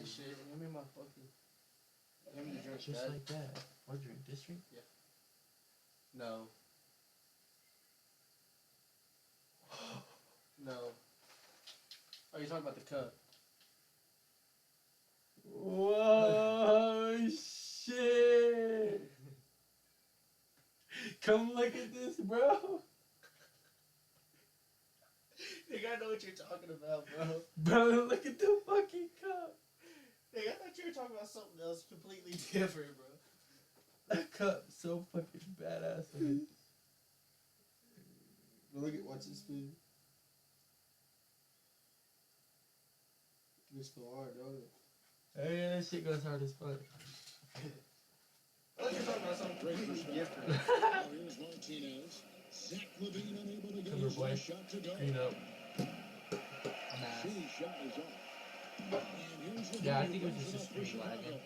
this shit. Give me my fucking. Give me the drink. Just like that. What drink? This drink? Yeah. No. No. Oh, you're talking about the cup. Whoa, shit. Come look at this, bro. Nigga, I know what you're talking about, bro. Bro, look at the fucking cup. Nigga, I thought you were talking about something else completely different, bro. That cup so fucking badass. Man. Look at what's his food. This go hard, don't it? Oh yeah, that shit goes hard as fuck. I thought you were talking about something completely different. Here's Martinez. Zach Levine unable to get his last shot to go. Clean up. City shot is off. Yeah, I think it was just a screen lagging.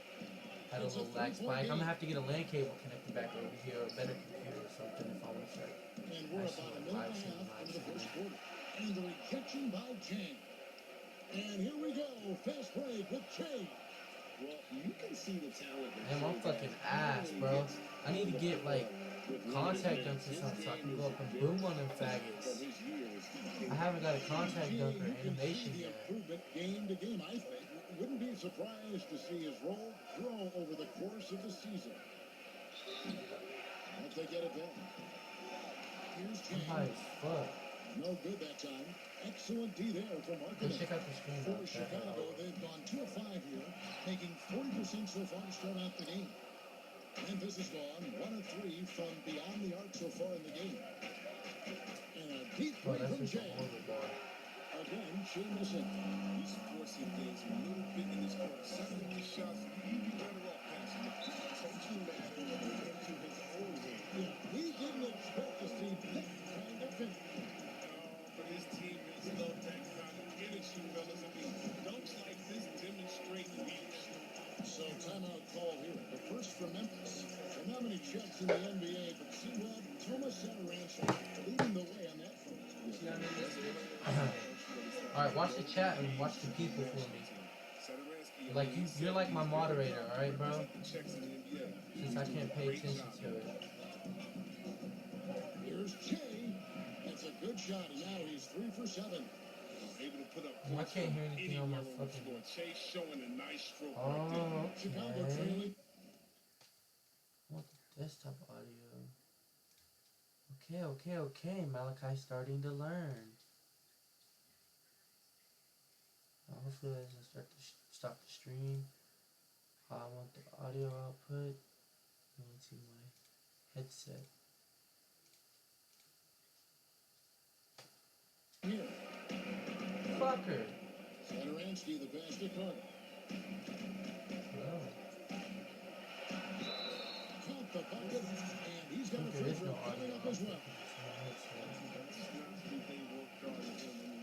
Had a little lag spike. I'm gonna have to get a LAN cable connected back over here, or a better computer or something if I want to start. And we're about a minute and a half into the first quarter. And the rejection by Chang. And here we go. Fast break with Chang. Well, you can see the talent. Damn, I'm fucking ass, bro. I need to get like contact dunks or something so I can go up and boom on them faggots. I haven't got a contact dunk or animation yet. Improvement game to game, I think. Wouldn't be surprised to see his role grow over the course of the season. Once they get it done. Here's I'm high James. as fuck. No good that time. Excellent D there from Go Martinez. check out the screen. For Chicago, they've gone 2 of 5 here, making 40% so far to start out the game. Memphis has gone 1 of 3 from beyond the arc so far in the game. And a deep Bro, three that's from just a Jay. horrible ball. Again, Shea missing. He's forcing things a little bit in this quarter. Some of these shots, he'd be better off passing it. Taking matters into his own hand. Yeah, we didn't expect to see that kind of finish. But his teammates love that kind of energy, fellas. I mean, dunks like this demonstrate leadership. So timeout call here. The first for Memphis. And not many checks in the NBA, but see what? Thomas Satoransky leading the way on that front. Alright, watch the chat and watch the people for me. Like you're like my moderator, alright, bro? Since I can't pay attention to it. Here's Jay. That's a good shot, and now he's 3 for 7. Able to put up I can't hear anything on my fucking. Chase showing a nice stroke. Oh, Chicago okay. trailing. I want the desktop audio. Okay. Malachi's starting to learn. Hopefully it doesn't start to stop the stream. I want the audio output. Let me see my headset. Here. Fucker. Satoransky, the pass to Carter. Hello. Caught the bucket, and he's got a There free is no throw coming audio up as well.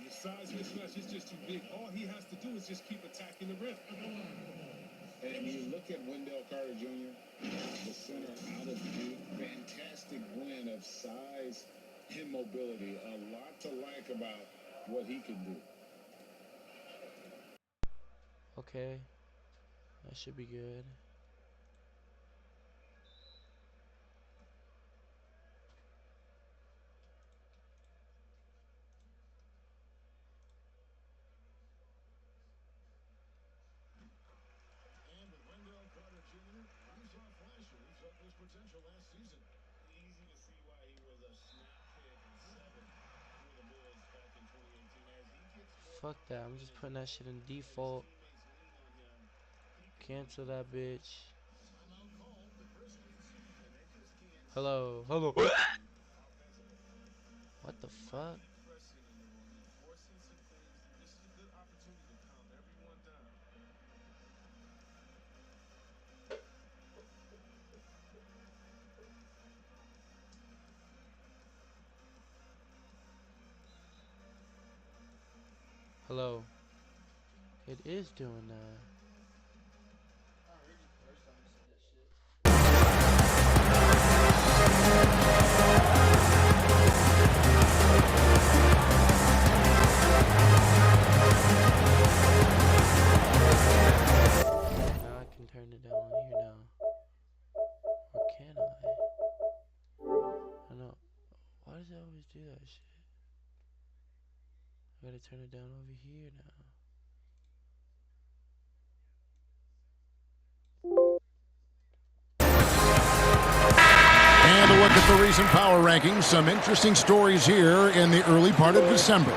The size mismatch is just too big. All he has to do is just keep attacking the rim. And you look at Wendell Carter Jr., the center out of Duke, fantastic blend of size and mobility. A lot to like about what he can do. Okay. That should be good. And with Wendell Carter Jr., we saw flashes of his potential last season. Easy to see why he was a snap pick and 7 for the Bulls back in 2018. As he gets more Fuck that. I'm just putting that shit in default. Cancel that bitch. Timeout called the Grizzlies. Hello. What the fuck? Hello. It is doing that. turn it down over here now. And a look at the recent power rankings. Some interesting stories here in the early part of December.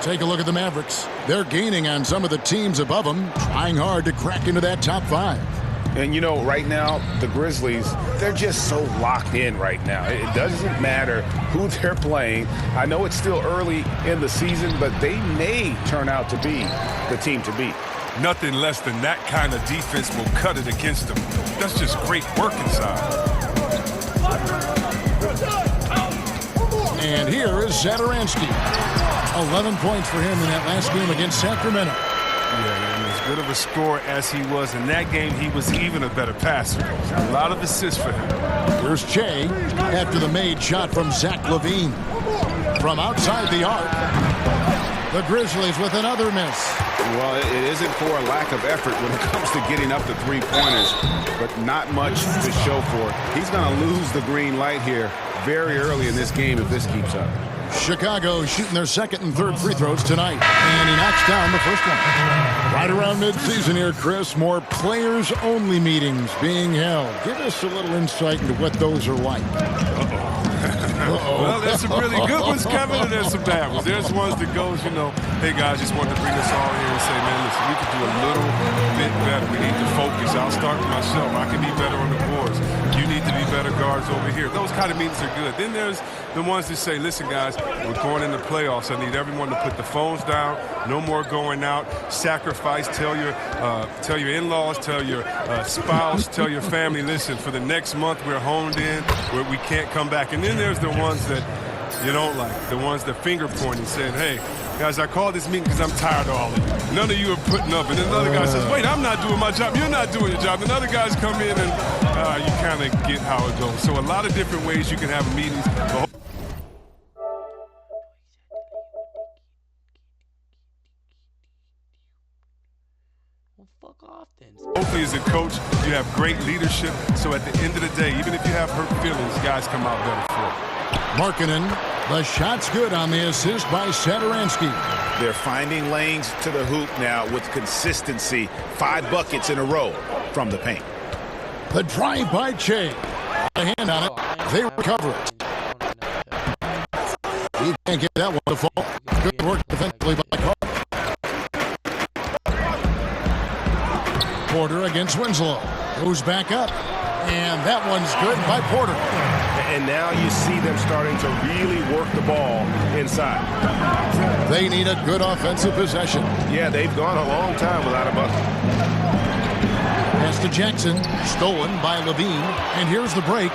Take a look at the Mavericks. They're gaining on some of the teams above them, trying hard to crack into that top 5. And, you know, right now, the Grizzlies, they're just so locked in right now. It doesn't matter who they're playing. I know it's still early in the season, but they may turn out to be the team to beat. Nothing less than that kind of defense will cut it against them. That's just great work inside. And here is Zataransky. 11 points for him in that last game against Sacramento. Yeah, and as good of a scorer as he was in that game, he was even a better passer. A lot of assists for him. Here's Che after the made shot from Zach LaVine. From outside the arc, the Grizzlies with another miss. Well, it isn't for a lack of effort when it comes to getting up the three-pointers, but not much to show for it. He's going to lose the green light here very early in this game if this keeps up. Chicago shooting their second and third free throws tonight, and he knocks down the first one. Right around midseason here, Chris, more players-only meetings being held. Give us a little insight into what those are like. Well, there's some really good ones, Kevin, and there's some bad ones. There's ones that goes, you know, hey, guys, just wanted to bring us all here and say, man, listen, we could do a little bit better. We need to focus. I'll start with myself. I can be better on the boards. You need to be better guards over here. Those kind of meetings are good. Then there's the ones that say, listen, guys, we're going in the playoffs. I need everyone to put the phones down. No more going out. Sacrifice. Tell your in-laws, tell your spouse, tell your family, listen, for the next month we're honed in where we can't come back. And then there's the ones that you don't like, the ones that finger pointing, saying, hey, guys, I called this meeting because I'm tired of all of you. None of you are putting up. And then another guy says, wait, I'm not doing my job. You're not doing your job. And other guys come in and you kind of get how it goes. So a lot of different ways you can have meetings. Well, fuck off then. Hopefully, as a coach, you have great leadership. So at the end of the day, even if you have hurt feelings, guys come out better for it. Markkanen, the shot's good on the assist by Zataransky. They're finding lanes to the hoop now with consistency. 5 buckets in a row from the paint. The drive by Che. A hand on it. They recover it. He can't get that one to fall. Good work defensively by Carter. Porter against Winslow. Goes back up. And that one's good by Porter. And now you see them starting to really work the ball inside. They need a good offensive possession. Yeah, they've gone a long time without a bucket. Pass to Jackson, stolen by LaVine, and here's the break.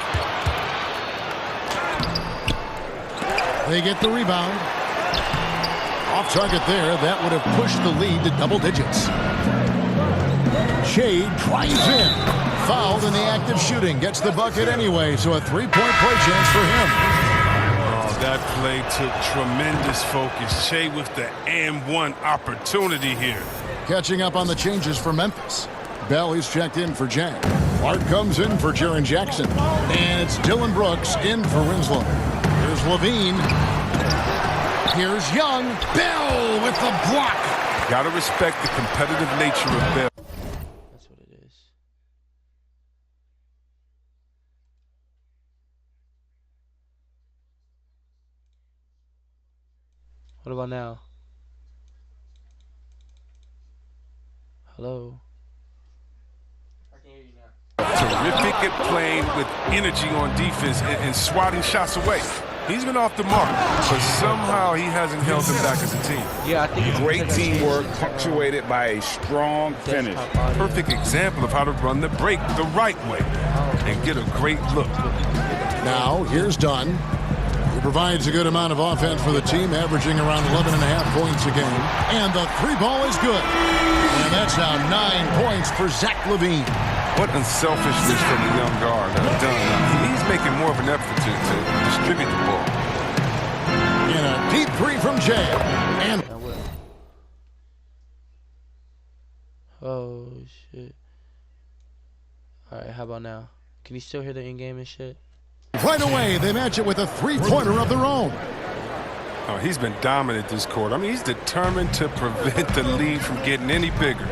They get the rebound. Off target there, that would have pushed the lead to double digits. Che drives in. Fouled in the act of shooting. Gets the bucket anyway, so a three-point play chance for him. Oh, that play took tremendous focus. Che with the and one opportunity here. Catching up on the changes for Memphis. Bell is checked in for Jang. Clark comes in for Jaren Jackson. And it's Dylan Brooks in for Winslow. Here's LaVine. Here's Young. Bell with the block. Gotta respect the competitive nature of Bell. That's what it is. What about now? Hello? I can hear you now. Terrific at playing with energy on defense and swatting shots away. He's been off the mark, but somehow he hasn't held them back as a team. Yeah, I think Great teamwork punctuated by a strong finish. Perfect example of how to run the break the right way and get a great look. Now, here's Dunn. He provides a good amount of offense for the team, averaging around 11.5 points a game. And the three ball is good. And that's now 9 points for Zach LaVine. What unselfishness from the young guard. He's making more of an effort to distribute the ball. In a deep three from Jay. And oh, shit. Alright, how about now? Can you still hear the in-game and shit? right away, they match it with a three-pointer of their own. Oh, he's been dominant this quarter. I mean, he's determined to prevent the lead from getting any bigger.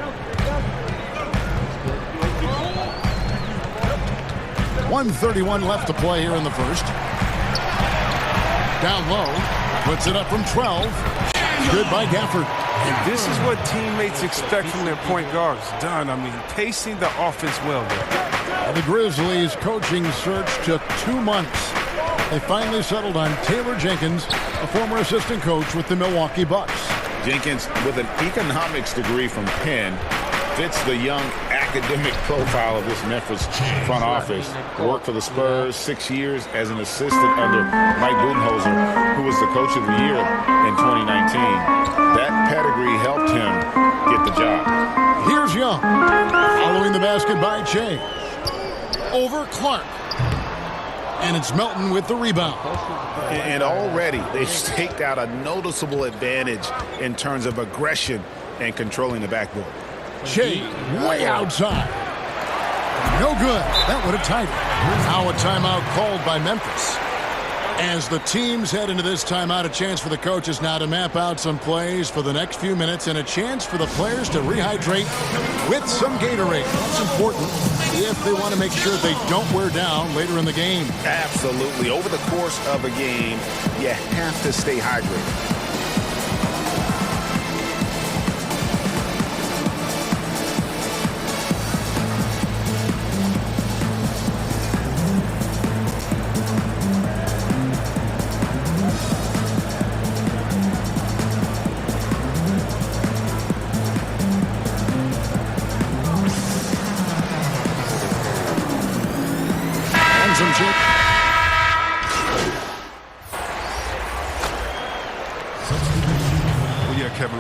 1:31 left to play here in the first. Down low, puts it up from 12. Good by Gafford. And this is what teammates expect from their point guards. Done. I mean, pacing the offense well there. The Grizzlies' coaching search took 2 months. They finally settled on Taylor Jenkins, a former assistant coach with the Milwaukee Bucks. Jenkins, with an economics degree from Penn, fits the young academic profile of this Memphis front office. Worked for the Spurs 6 years as an assistant under Mike Budenholzer, who was the coach of the year in 2019. That pedigree helped him get the job. Here's Young, following the basket by Che. Over Clark. And it's Melton with the rebound. And already they've staked out a noticeable advantage in terms of aggression and controlling the backboard. Che way outside. No good. That would have tied it. Now a timeout called by Memphis. As the teams head into this timeout, a chance for the coaches now to map out some plays for the next few minutes and a chance for the players to rehydrate with some Gatorade. That's important if they want to make sure they don't wear down later in the game. Absolutely. Over the course of a game, you have to stay hydrated.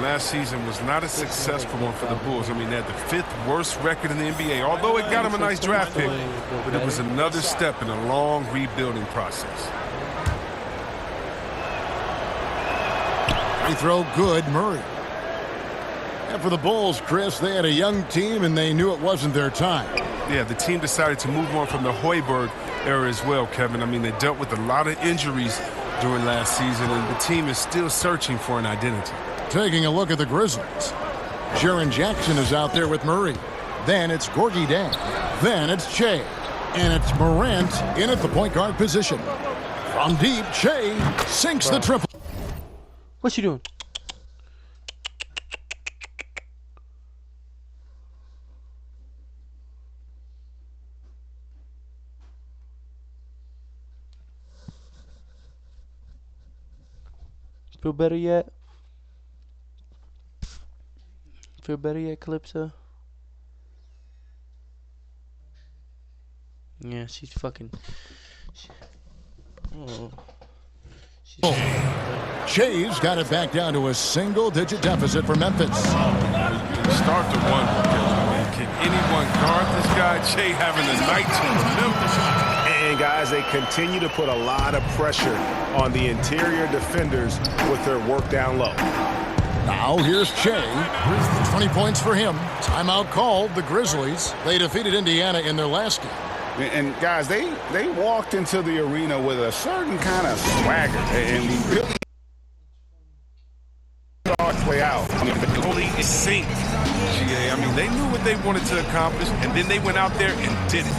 Last season was not a successful one for the Bulls. I mean, they had the 5th worst record in the NBA, although it got them a nice draft pick, but it was another step in a long rebuilding process. Free throw good, Murray. And for the Bulls, Chris, they had a young team and they knew it wasn't their time. Yeah, the team decided to move on from the Hoiberg era as well, Kevin. I mean, they dealt with a lot of injuries during last season, and the team is still searching for an identity. Taking a look at the Grizzlies. Jaren Jackson is out there with Murray. Then it's Gorgie Dan. Then it's Che. And it's Morant in at the point guard position. From deep, Che sinks the triple. What you doing? Feel better yet? Feel better yet, Calypso? Yeah, she's fucking... Che's got it back down to a single-digit deficit for Memphis. You start to wonder, I mean, can anyone guard this guy? Che having a night to Memphis. And guys, they continue to put a lot of pressure on the interior defenders with their work down low. Now here's Che. 20 points for him. Timeout called. The Grizzlies. They defeated Indiana in their last game. And guys, they walked into the arena with a certain kind of swagger, and we really saw it play out. I mean, the goalie is synced, GA. I mean, they knew what they wanted to accomplish, and then they went out there and did it.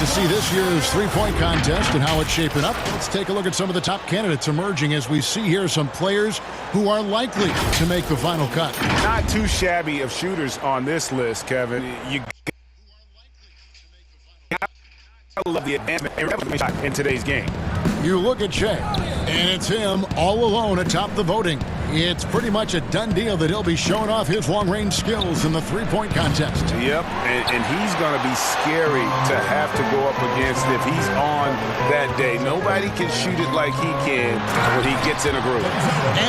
See this year's three-point contest and how it's shaping up. Let's take a look at some of the top candidates emerging as we see here some players who are likely to make the final cut. Not too shabby of shooters on this list, Kevin. You I love the advancement in today's game. You look at Che, and it's him all alone atop the voting. It's pretty much a done deal that he'll be showing off his long-range skills in the three-point contest. Yep, and he's going to be scary to have to go up against if he's on that day. Nobody can shoot it like he can when he gets in a groove.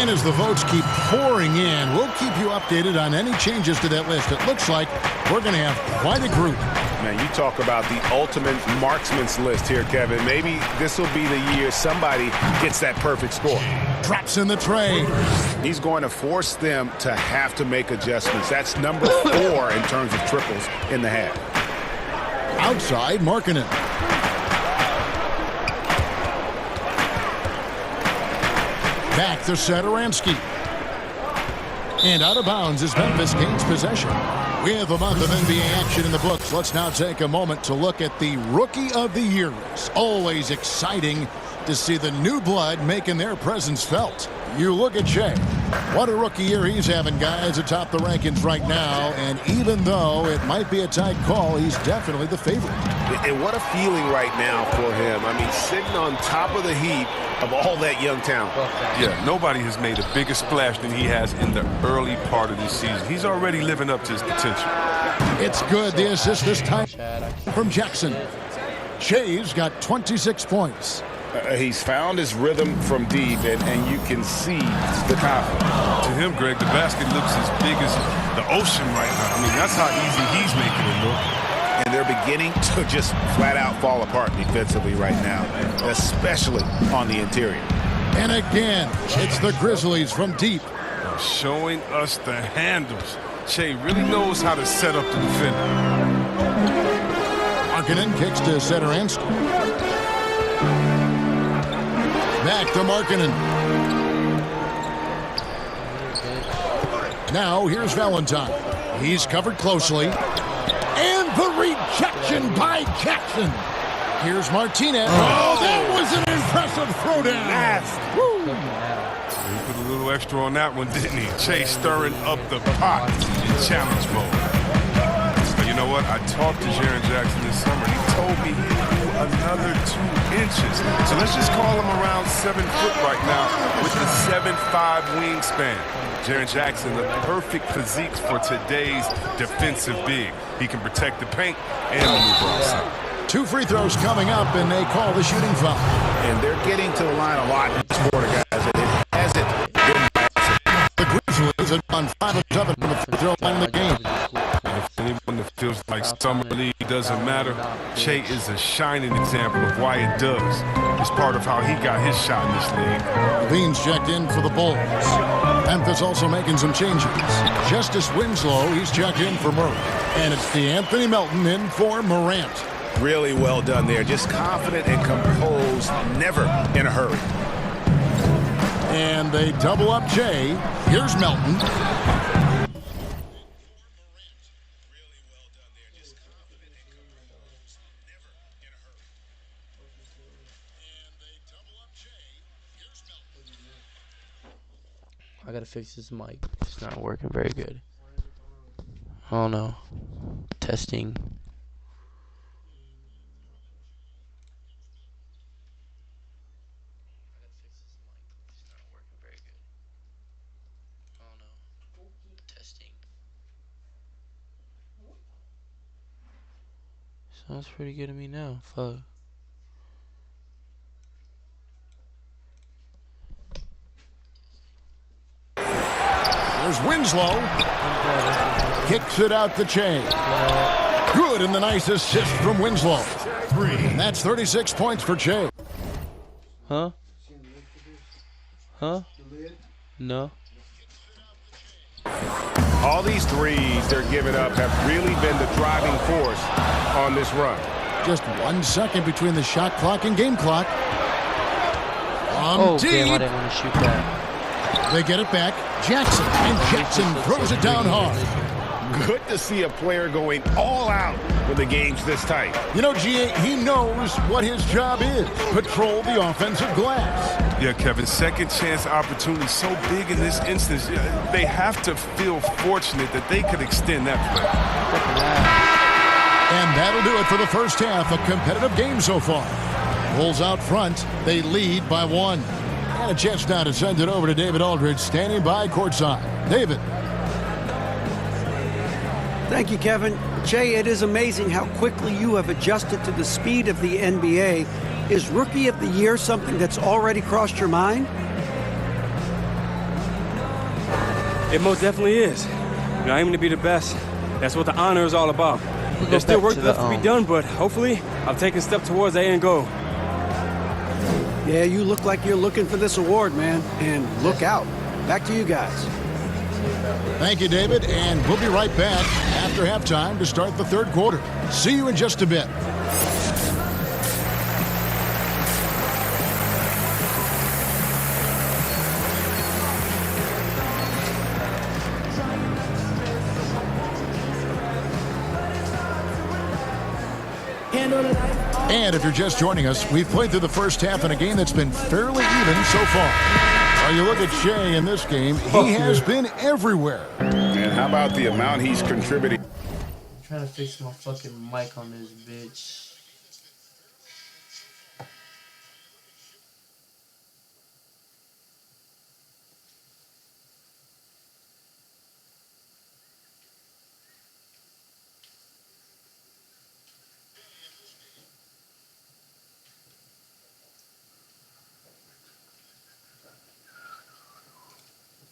And as the votes keep pouring in, we'll keep you updated on any changes to that list. It looks like we're going to have quite a group. Man, you talk about the ultimate marksman's list here, Kevin. Maybe this will be the year somebody gets that perfect score. Drops in the tray. He's going to force them to have to make adjustments. That's number 4 in terms of triples in the half. Outside, Markkanen. Back to Satoransky. And out of bounds as Memphis gains possession. With a month of NBA action in the books, let's now take a moment to look at the Rookie of the Year list. Always exciting to see the new blood making their presence felt. You look at Che. What a rookie year he's having, guys, atop the rankings right now. And even though it might be a tight call, he's definitely the favorite. And what a feeling right now for him. I mean, sitting on top of the heap of all that young talent. Yeah, nobody has made a bigger splash than he has in the early part of this season. He's already living up to his potential. It's good. The assist this time from Jackson. Che's got 26 points. He's found his rhythm from deep, and you can see the confidence. To him, Greg, the basket looks as big as the ocean right now. I mean, that's how easy he's making it look. And they're beginning to just flat out fall apart defensively right now, especially on the interior. And again, it's the Grizzlies from deep. Showing us the handles. Che really knows how to set up the defender. Markkanen kicks to Satoransky. Back to Markkanen. Now here's Valentine. He's covered closely. And the rejection by Jackson. Here's Martinez. Oh, that was an impressive throwdown. He put a little extra on that one, didn't he? Che stirring up the pot in challenge mode. But you know what? I talked to Jaren Jackson this summer. He told me he grew another 2 inches. So let's just call him around 7 foot right now with the 7'5" wingspan. Jaren Jackson, the perfect physique for today's defensive big. He can protect the paint and maneuver outside. 2 free throws coming up, and they call the shooting foul. And they're getting to the line a lot in this quarter, guys. It hasn't been. The Grizzlies have gone 5 of 7 from the free throw line in the game. If anyone that feels like summer league doesn't matter, Che is a shining example of why it does. It's part of how he got his shot in this league. Levine's checked in for the Bulls. Memphis also making some changes. Justice Winslow, he's checked in for Murray. And it's DeAnthony Melton in for Morant. Really well done there. Just confident and composed, never in a hurry. And they double up Che. Here's Melton. I gotta fix this mic. It's not working very good. I don't know. Testing. Sounds pretty good to me now. Fuck. There's Winslow. Kicks it out the chain. Good, and the nice assist from Winslow. And that's 36 points for Che. Huh? Huh? No. All these threes they're giving up have really been the driving force on this run. Just 1 second between the shot clock and game clock. Oh, damn, I didn't want to shoot that. They get it back. Jackson, and Jackson throws it down hard. Good to see a player going all out when the game's this tight. You know, GA, he knows what his job is. Patrol the offensive glass. Yeah, Kevin, second chance opportunity so big in this instance. They have to feel fortunate that they could extend that play. And that'll do it for the first half. A competitive game so far. Bulls out front. They lead by 1. And a chance now to send it over to David Aldridge, standing by courtside. David. Thank you, Kevin. Jay, it is amazing how quickly you have adjusted to the speed of the NBA. Is Rookie of the Year something that's already crossed your mind? It most definitely is. I'm aiming to be the best. That's what the honor is all about. There's still work left to be done, but hopefully I've taken a step towards the end goal. Yeah, you look like you're looking for this award, man. And look out. Back to you guys. Thank you, David. And we'll be right back after halftime to start the third quarter. See you in just a bit. And if you're just joining us, we've played through the first half in a game that's been fairly even so far. Now you look at Shea in this game, he has been everywhere. And how about the amount he's contributing? I'm trying to fix my fucking mic on this bitch.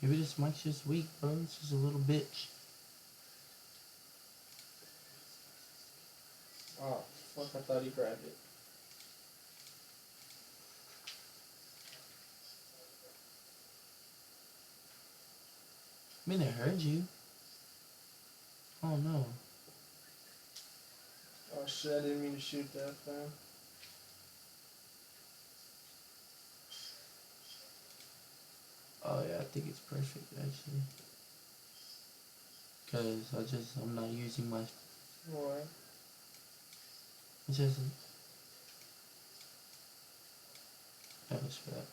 Maybe this mic's just weak, bro. It's just a little bitch. Oh, fuck, I thought he grabbed it. I mean, it heard you. Oh, no. Oh shit, I didn't mean to shoot that, fam. Oh, yeah, I think it's perfect, actually. Because I'm not using my... What? It's just... That was fat.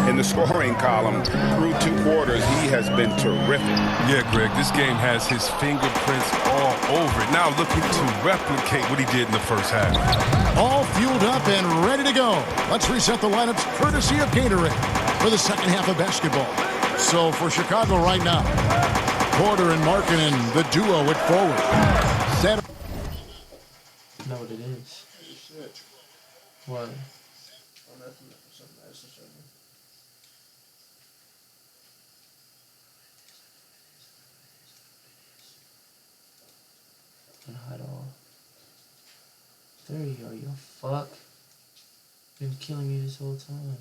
In the scoring column, through 2 quarters, he has been terrific. Yeah, Greg, this game has his fingerprints all over it. Now looking to replicate what he did in the first half. All fueled up and ready to go. Let's reset the lineups courtesy of Gatorade for the second half of basketball. So for Chicago right now, Porter and Markkanen, the duo at forward. You know what it is? Shit. What? Oh, nothing. Something nice to show me. And hide all. There you go, you fuck. Been killing me this whole time.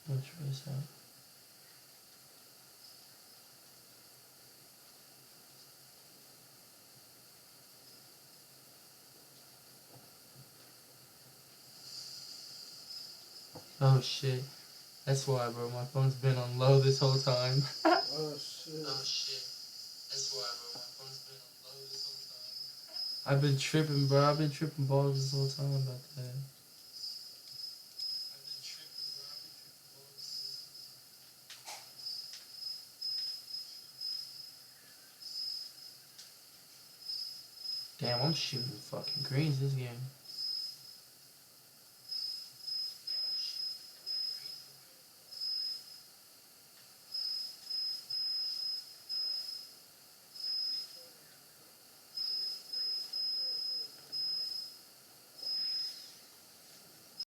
Let's try this out. Oh shit. That's why, bro. My phone's been on low this whole time. Oh shit. Oh shit. That's why, bro. My phone's been on low this whole time. I've been tripping, bro. I've been tripping balls this whole time about that. Damn, I'm shooting fucking greens this game.